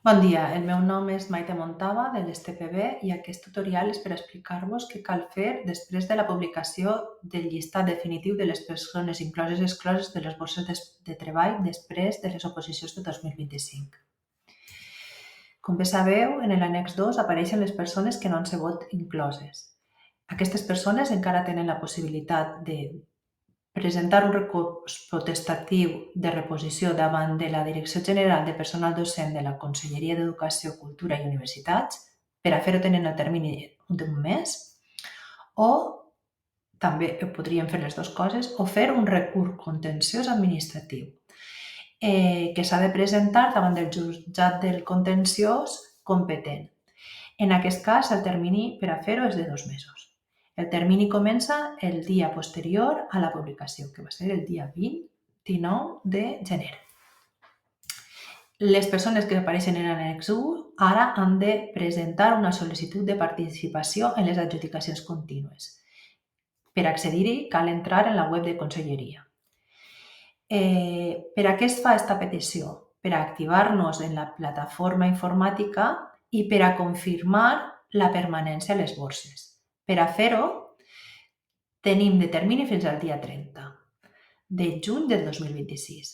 Bon dia, el meu nom és Maite Montava de l'STPB i aquest tutorial és per explicar-vos què cal fer després de la publicació del llistat definitiu de les persones incloses i excloses de les borses de treball després de les oposicions de 2025. Com bé sabeu, en l'annex 2 apareixen les persones que no han sigut incloses. Aquestes persones encara tenen la possibilitat de presentar un recurs potestatiu de reposició davant de la Direcció General de Personal Docent de la Conselleria d'Educació, Cultura i Universitats. Per a fer-ho tenen el termini d'un mes, o també podríem fer les dues coses, o fer un recurs contenciós administratiu que s'ha de presentar davant del jutjat del contenciós competent. En aquest cas, el termini per a fer-ho és de 2 mesos. El termini comença el dia posterior a la publicació, que va ser el dia 29 de gener. Les persones que apareixen en l'annex 1 ara han de presentar una sol·licitud de participació en les adjudicacions contínues. Per accedir-hi cal entrar en la web de Conselleria. Per a què es fa aquesta petició? Per a activar-nos en la plataforma informàtica i per a confirmar la permanència a les borses. Per a fer-ho, tenim de termini fins al dia 30 de juny del 2026.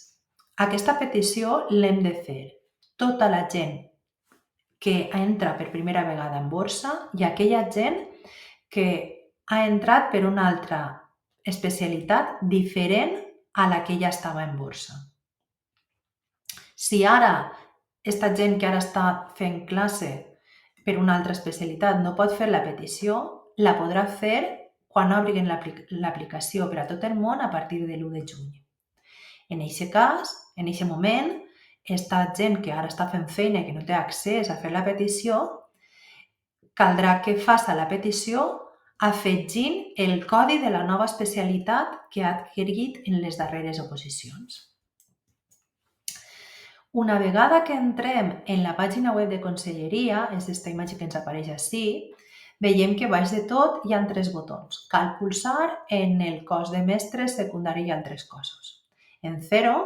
Aquesta petició l'hem de fer tota la gent que entra per primera vegada en borsa i aquella gent que ha entrat per una altra especialitat diferent a la que ja estava en borsa. Si ara aquesta gent que ara està fent classe per una altra especialitat no pot fer la petició, la podrà fer quan obrin l'aplicació per a tot el món a partir de l'1 de juny. En aquest cas, en aquest moment, aquesta gent que ara està fent feina i que no té accés a fer la petició, caldrà que faci la petició afegint el codi de la nova especialitat que ha adquirit en les darreres oposicions. Una vegada que entrem en la pàgina web de Conselleria, és aquesta imatge que ens apareix ací, veiem que baix de tot hi ha 3 botons. Cal pulsar en el cos de mestres, secundari i altres cossos. En fer-ho,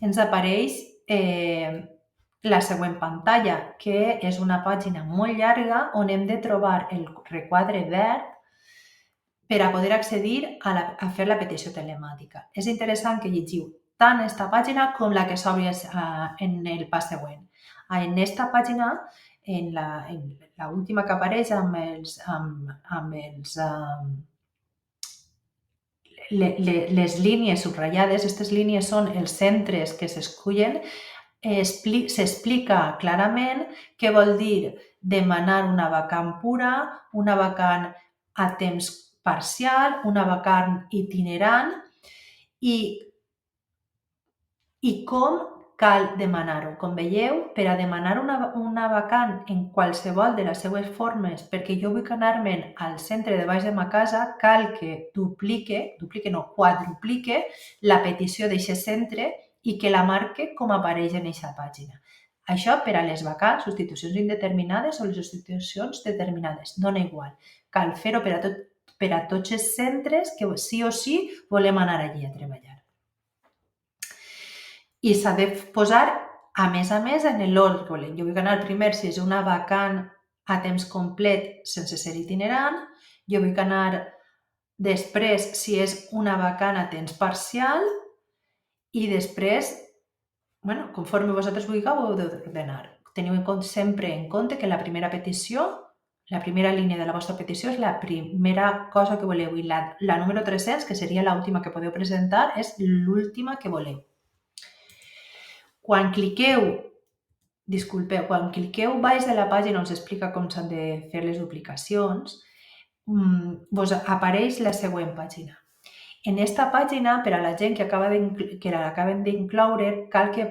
ens apareix la següent pantalla, que és una pàgina molt llarga on hem de trobar el requadre verd per a poder accedir a fer la petició telemàtica. És interessant que llegiu tant aquesta pàgina com la que s'obri en el pas següent. En aquesta pàgina, en la última que apareix les línies subratllades, aquestes línies són els centres que s'escullen, s'explica clarament què vol dir demanar una vacant pura, una vacant a temps parcial, una vacant itinerant i com cal demanar-ho. Com veieu, per a demanar una vacant en qualsevol de les seues formes, perquè jo vull anar-me'n al centre de baix de ma casa, cal que quadruplique la petició d'aquest centre i que la marque com apareix en aquesta pàgina. Això per a les vacants, substitucions indeterminades o les substitucions determinades, dona igual. Cal fer-ho per a tots els centres que sí o sí volem anar allí a treballar. I s'ha de posar, a més, en l'ordre que volem. Jo vull anar primer si és una vacant a temps complet sense ser itinerant. Jo vull anar després si és una vacant a temps parcial i després, conforme vosaltres vulgueu, ho heu d'ordenar. Teniu sempre en compte que la primera petició, la primera línia de la vostra petició és la primera cosa que voleu i la número 300, que seria l'última que podeu presentar, és l'última que voleu. Quan cliqueu baix de la pàgina on s'explica com s'han de fer les duplicacions, vos apareix la següent pàgina. En aquesta pàgina, per a la gent que l'acaben d'incloure, cal que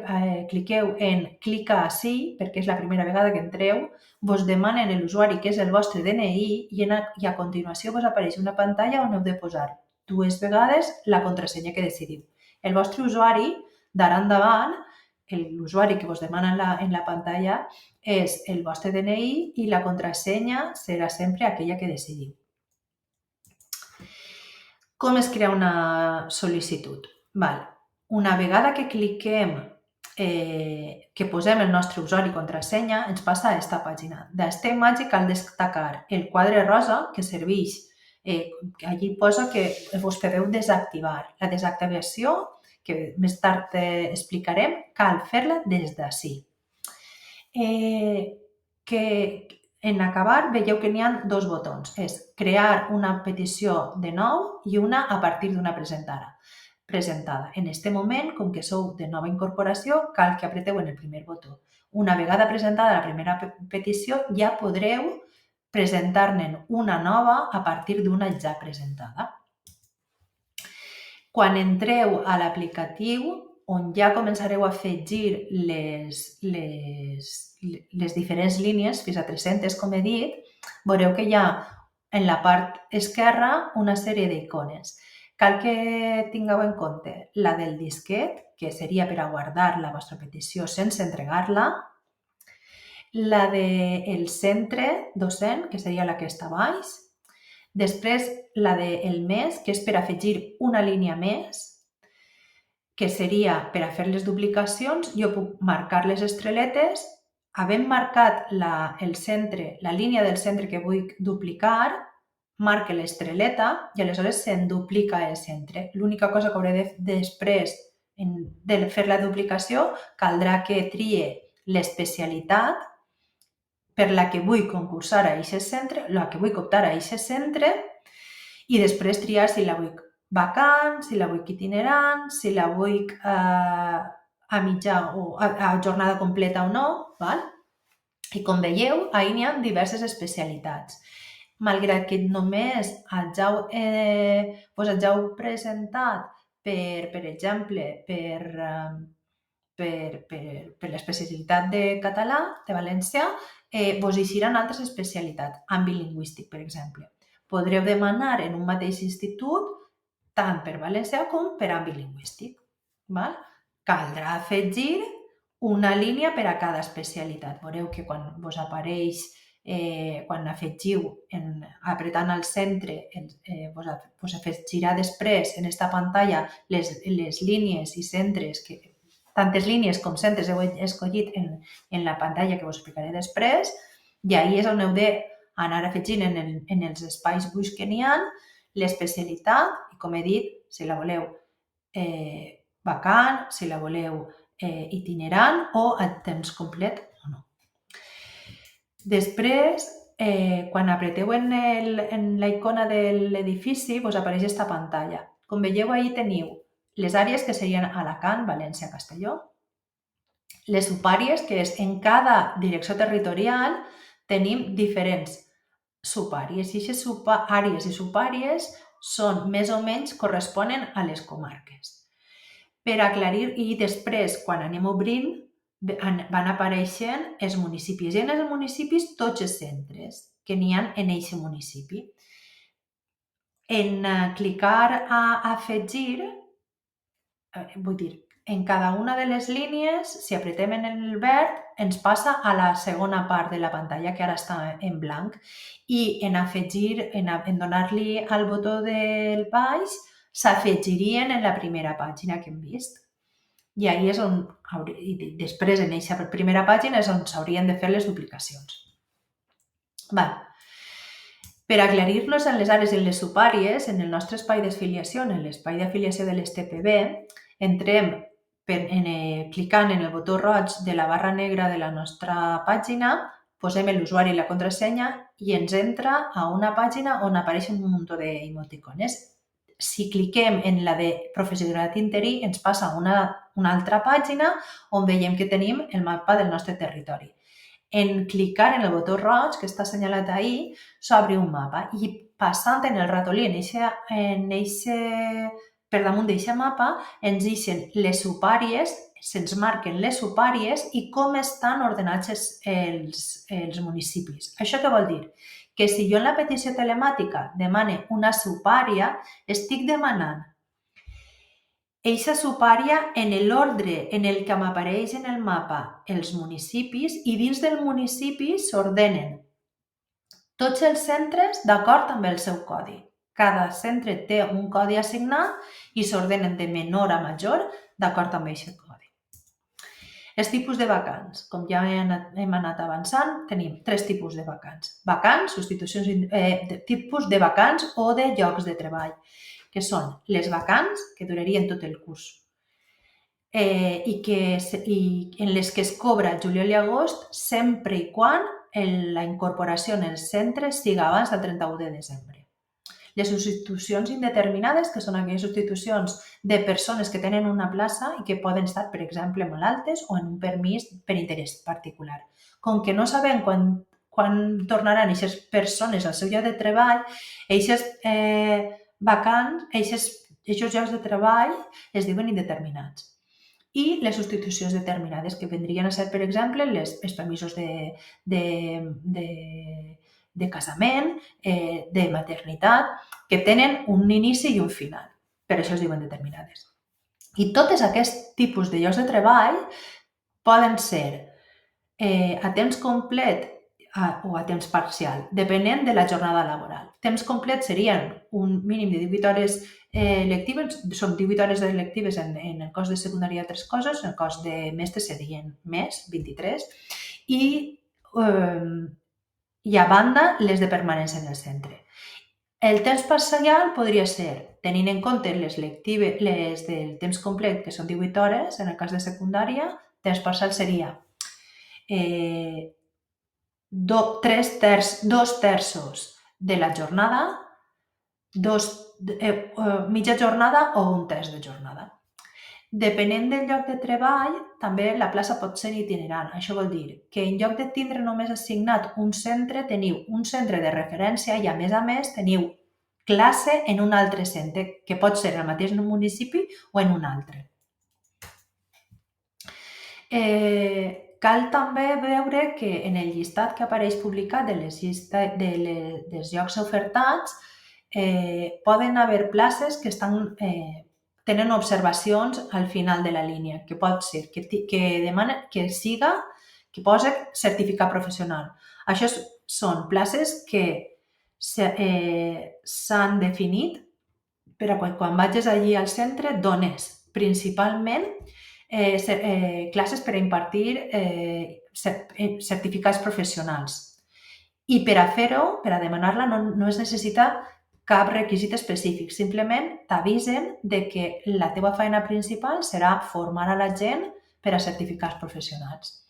cliqueu en clica ací, perquè és la primera vegada que entreu, vos demanen l'usuari que és el vostre DNI i a continuació vos apareix una pantalla on heu de posar 2 vegades la contrasenya que decidiu. El vostre usuari, d'ara endavant, l'usuari que vos demana en la pantalla és el vostre DNI i la contrasenya serà sempre aquella que decidiu. Com es crea una sol·licitud? Una vegada que cliquem que posem el nostre usuari i contrasenya, ens passa a aquesta pàgina. D'esta imatge cal destacar el quadre rosa que serveix. Allí posa que vos podeu desactivar. La desactivació, que més tard explicarem, cal fer-la des d'ací. Que en acabar veieu que n'hi ha dos botons. És crear una petició de nou i una a partir d'una presentada. En aquest moment, com que sou de nova incorporació, cal que apreteu en el primer botó. Una vegada presentada la primera petició, ja podreu presentar-ne una nova a partir d'una ja presentada. Quan entreu a l'aplicatiu, on ja començareu a afegir les diferents línies, fins a 300, com he dit, veureu que hi ha en la part esquerra una sèrie d'icones. Cal que tingueu en compte la del disquet, que seria per a guardar la vostra petició sense entregar-la, la del centre docent, que seria la que està a baix, després la del mes, que és per afegir una línia més, que seria per a fer les duplicacions. Jo puc marcar les estreletes, havent marcat el centre, la línia del centre que vull duplicar, marque l'estreleta i aleshores se'n duplica el centre. L'única cosa que hauré després de fer la duplicació, caldrà que trie l'especialitat per la que vull concursar a aquest centre, la que vull optar a aquest centre, i després triar si la vull vacant, si la vull itinerant, si la vull a mitjà o a jornada completa o no. Val? I com veieu, ahir n'hi ha diverses especialitats. Malgrat que només vos hàgiu presentat per exemple, per l'especialitat de català, de valencià, vos eixiran altres especialitats, àmbit lingüístic, per exemple. Podreu demanar en un mateix institut tant per valencià com per àmbit lingüístic. Val? Caldrà afegir una línia per a cada especialitat. Veureu que quan vos apareix, quan afegiu apretant al centre, vos afegirà després en aquesta pantalla les línies i centres, tantes línies com centres heu escollit en la pantalla que vos explicaré després, i ahir és on heu d'anar afegint en els espais buits que n'hi ha l'especialitat, i com he dit, si la voleu vacant, si la voleu itinerant o a temps complet o no. Després, quan apreteu en la icona de l'edifici, vos apareix aquesta pantalla. Com veieu, ahir teniu les àrees que serien Alacant, València, Castelló. Les supàries, que és en cada direcció territorial tenim diferents supàries, i aquestes àrees i supàries són més o menys corresponen a les comarques. Per aclarir, i després, quan anem obrint, van apareixent els municipis. I en els municipis tots els centres que n'hi ha en aquest municipi. En clicar a afegir, vull dir, en cada una de les línies, si apretem en el verd, ens passa a la segona part de la pantalla, que ara està en blanc, i en afegir, en donar-li al botó del baix, s'afegirien en la primera pàgina que hem vist. I ahir és on, després en aquesta primera pàgina és on s'haurien de fer les duplicacions. Val. Per aclarir-nos en les àrees i en les supàries, en el nostre espai d'afiliació, en l'espai d'afiliació de les TPB, entrem clicant en el botó roig de la barra negra de la nostra pàgina, posem l'usuari i la contrasenya i ens entra a una pàgina on apareixen un munt d'emoticones. Si cliquem en la de professorat interí, ens passa a una altra pàgina on veiem que tenim el mapa del nostre territori. En clicar en el botó roig, que està assenyalat ahir, s'obre un mapa i passant en el ratolí per damunt d'aquest mapa ens deixen les supàries, se'ns marquen les supàries i com estan ordenats els municipis. Això què vol dir? Que si jo en la petició telemàtica demane una supària, estic demanant eixa supària en l'ordre en el que m'apareix en el mapa els municipis, i dins del municipi s'ordenen tots els centres d'acord amb el seu codi. Cada centre té un codi assignat i s'ordenen de menor a major d'acord amb aquest codi. Els tipus de vacants. Com ja hem anat avançant, tenim 3 tipus de vacants. Vacants, tipus de vacants o de llocs de treball, que són les vacants, que durarien tot el curs, i en les que es cobra juliol i agost sempre i quan la incorporació en el centre siga abans del 31 de desembre. Les substitucions indeterminades, que són aquelles substitucions de persones que tenen una plaça i que poden estar, per exemple, malaltes o en un permís per interès particular. Com que no sabem quan tornaran aquestes persones al seu lloc de treball, aquestes vacants, aquests llocs de treball es diuen indeterminats. I les substitucions determinades, que vendrien a ser, per exemple, els permisos de casament, de maternitat, que tenen un inici i un final. Per això es diuen determinades. I tots aquests tipus de llocs de treball poden ser a temps complet o a temps parcial, depenent de la jornada laboral. Temps complet serien un mínim de 18 hores lectives, són 18 hores lectives en el cos de secundària 3 coses, en el cos de mestre serien més, 23, i a banda les de permanència en el centre. El temps parcial podria ser, tenint en compte les lectives, les del temps complet, que són 18 hores, en el cas de secundària, temps parcial seria 2 terços de la jornada, mitja jornada o un terç de jornada. Depenent del lloc de treball, també la plaça pot ser itinerant. Això vol dir que en lloc de tindre només assignat un centre, teniu un centre de referència i, a més, teniu classe en un altre centre, que pot ser en el mateix municipi o en un altre. Cal també veure que en el llistat que apareix publicat dels llocs ofertats poden haver places que tenen observacions al final de la línia, que pot ser que demana que posa certificat professional. Això són places que s'han definit per a quan vagis allí al centre, dones principalment classes per a impartir certificats professionals. I per a fer-ho, per a demanar-la, no es necessita cap requisit específic. Simplement t'avisen de que la teva feina principal serà formar a la gent per a certificats professionals.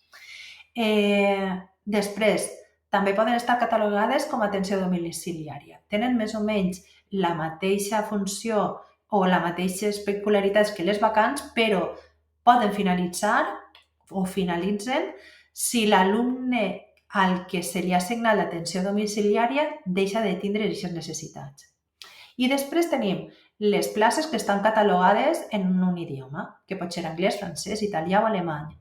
Després, també poden estar catalogades com a atenció domiciliària. Tenen més o menys la mateixa funció o les mateixes peculiaritats que les vacants, però poden finalitzar o finalitzen si l'alumne al que se li ha assignat l'atenció domiciliària deixa de tindre aquestes necessitats. I després tenim les places que estan catalogades en un idioma, que pot ser anglès, francès, italià o alemany.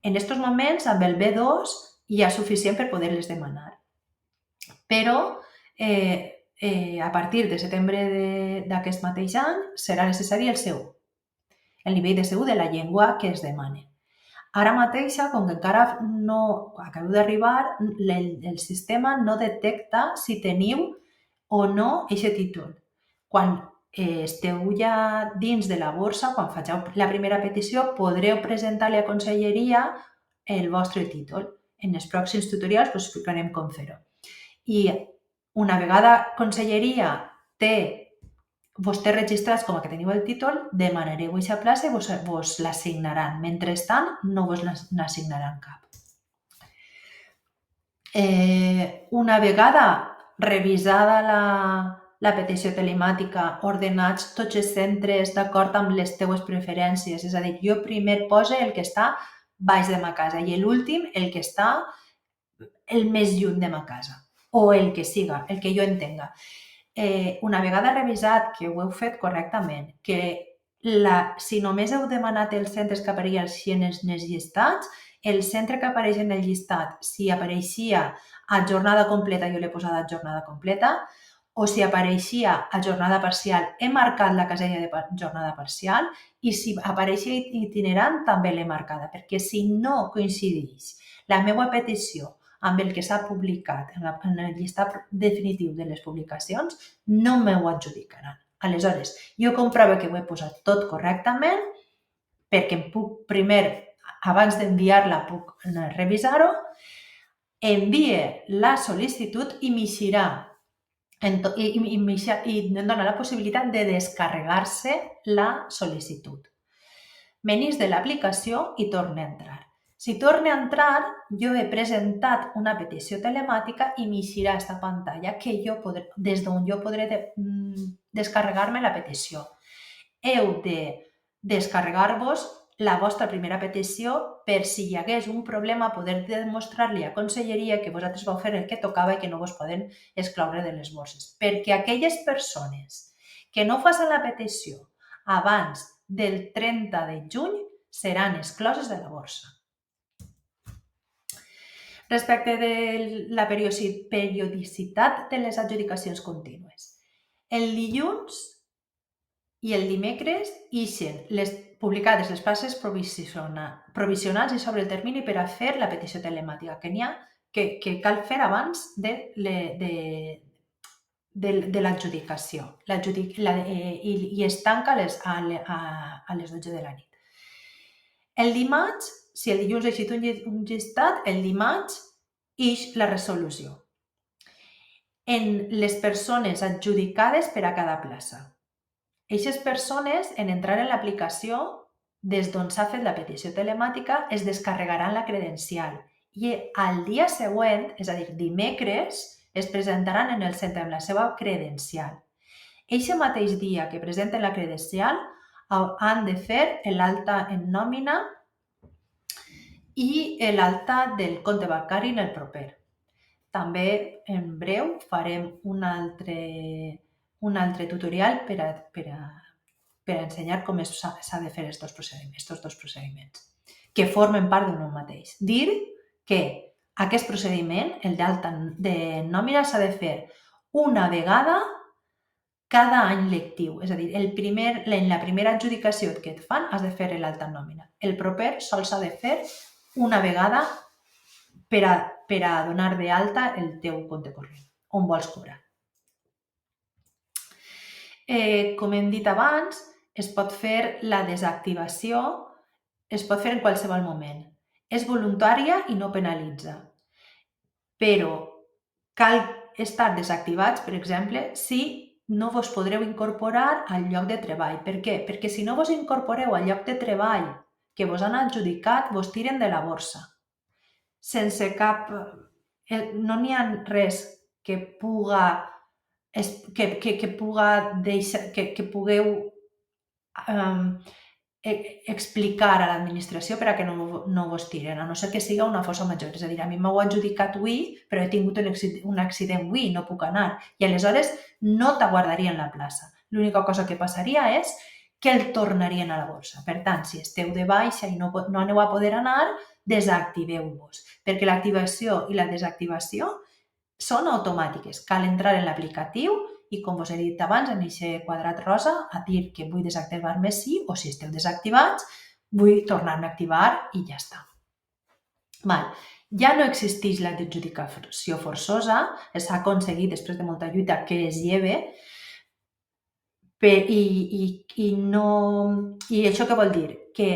En aquests moments, amb el B2, hi ha suficient per poder-les demanar. Però a partir de setembre d'aquest mateix any serà necessari el C1, el nivell de C1 de la llengua que es demana. Ara mateix, com que encara no acabeu d'arribar, el sistema no detecta si teniu o no aquest títol. Quan esteu ja dins de la borsa, quan fageu la primera petició, podreu presentar a la conselleria el vostre títol. En els pròxims tutorials us explicarem com fer-ho. I una vegada conselleria vos té registrats com que teniu el títol, demanareu aquesta plaça i vos l'assignaran. Mentrestant, no vos n'assignaran cap. Una vegada revisada la petició telemàtica, ordenats tots els centres d'acord amb les teues preferències, és a dir, jo primer poso el que està baix de ma casa i l'últim el que està el més lluny de ma casa, o el que siga, el que jo entenga. Una vegada revisat que ho heu fet correctament, que si només heu demanat els centres que apareixien en els llistats, el centre que apareix en el llistat, si apareixia a jornada completa, jo l'he posat a jornada completa, o si apareixia a jornada parcial, he marcat la casella de jornada parcial, i si apareixia itinerant, també l'he marcada, perquè si no coincideix la meva petició amb el que s'ha publicat en el llistat definitiu de les publicacions, no m'ho adjudicaran. Aleshores, jo comprovo que ho he posat tot correctament perquè em puc primer abans d'enviar-la puc revisar-ho, envie la sol·licitud i m'eixirà i em dona la possibilitat de descarregar-se la sol·licitud. Menús de l'aplicació i torna a entrar. Si torna a entrar, jo he presentat una petició telemàtica i m'eixirà aquesta pantalla des d'on jo podré descarregar-me la petició. Heu de descarregar-vos la vostra primera petició per si hi hagués un problema poder demostrar-li a Conselleria que vosaltres vau fer el que tocava i que no vos poden excloure de les borses. Perquè aquelles persones que no facin la petició abans del 30 de juny seran excloses de la borsa. Respecte de la periodicitat de les adjudicacions contínues. El dilluns i el dimecres ixen publicades les places provisionals i sobre el termini per a fer la petició telemàtica, que cal fer abans de l'adjudicació. I es tanca a les 12 de la nit. El dimarts, si el dilluns ha eixit un llistat, el dimarts ix la resolució en les persones adjudicades per a cada plaça. Aquestes persones, en entrar en l'aplicació, des d'on s'ha fet la petició telemàtica, es descarregaran la credencial i al dia següent, és a dir, dimecres, es presentaran en el centre amb la seva credencial. Eixe mateix dia que presenten la credencial han de fer l'alta en nòmina i l'alta del compte bancari en el proper. També, en breu, farem un altre tutorial per a ensenyar com s'ha de fer aquests dos procediments, que formen part d'un mateix. Dir que aquest procediment, el d'alta de nòmina, s'ha de fer una vegada cada any lectiu. És a dir, en la primera adjudicació que et fan has de fer l'alta en nòmina. El proper sols s'ha de fer una vegada per a donar d'alta el teu compte corrent, on vols cobrar. Com hem dit abans, es pot fer la desactivació, es pot fer en qualsevol moment. És voluntària i no penalitza. Però cal estar desactivats, per exemple, si no vos podreu incorporar al lloc de treball. Per què? Perquè si no vos incorporeu al lloc de treball que vos han adjudicat, vos tiren de la borsa. Sense cap... No n'hi ha res que pugueu explicar a l'administració per a que no vos tiren, a no ser que siga una força major. És a dir, a mi m'heu adjudicat avui, però he tingut un accident avui i no puc anar. I aleshores no t'aguardarien la plaça. L'única cosa que passaria és que el tornarien a la borsa. Per tant, si esteu de baixa i no aneu a poder anar, desactiveu-vos. Perquè l'activació i la desactivació són automàtiques. Cal entrar en l'aplicatiu i, com us he dit abans, en aquest quadrat rosa, a dir que vull desactivar-me sí, o si esteu desactivats, vull tornar-me a activar i ja està. Ja no existeix l'adjudicació forçosa, s'ha aconseguit després de molta lluita que es lleve, i això què vol dir? Que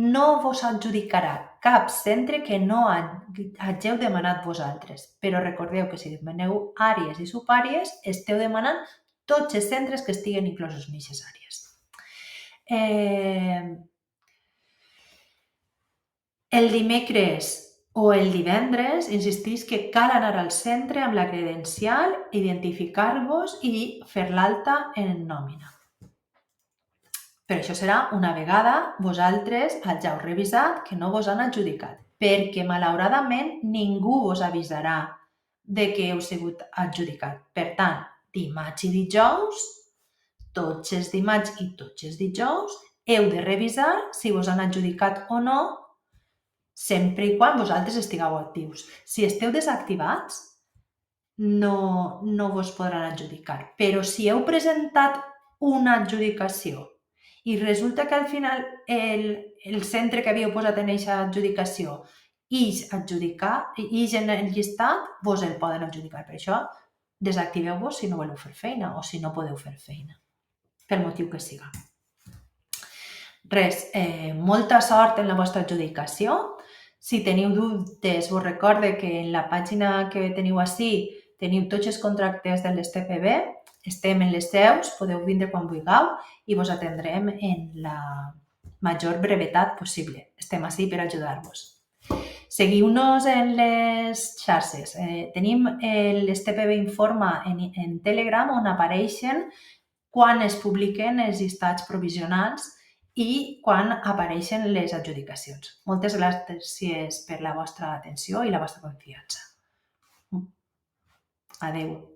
no vos adjudicarà cap centre que no hàgiu demanat vosaltres. Però recordeu que si demaneu àrees i subàrees, esteu demanant tots els centres que estiguen inclosos en aquestes àrees. El dimecres o el divendres, insistís que cal anar al centre amb la credencial, identificar-vos i fer l'alta en nòmina. Però això serà una vegada vosaltres hàgiu revisat que no vos han adjudicat, perquè malauradament ningú vos avisarà de que heu sigut adjudicat. Per tant, dimarts i dijous, tots els dimarts i tots els dijous, heu de revisar si vos han adjudicat o no, sempre i quan vosaltres estigueu actius. Si esteu desactivats, no vos podran adjudicar. Però si heu presentat una adjudicació i resulta que al final el centre que havíeu posat en aquesta adjudicació ix en el llistat, vos el poden adjudicar. Per això, desactiveu-vos si no voleu fer feina o si no podeu fer feina, pel motiu que siga. Res, molta sort en la vostra adjudicació. Si teniu dubtes, us recorde que en la pàgina que teniu ací teniu tots els contractes de les TPB, estem en les seus, podeu vindre quan vulgueu i vos atendrem en la major brevetat possible. Estem ací per ajudar-vos. Seguiu-nos en les xarxes. Tenim les TPB Informa en Telegram on apareixen quan es publiquen els llistats provisionals i quan apareixen les adjudicacions. Moltes gràcies per la vostra atenció i la vostra confiança. Adeu.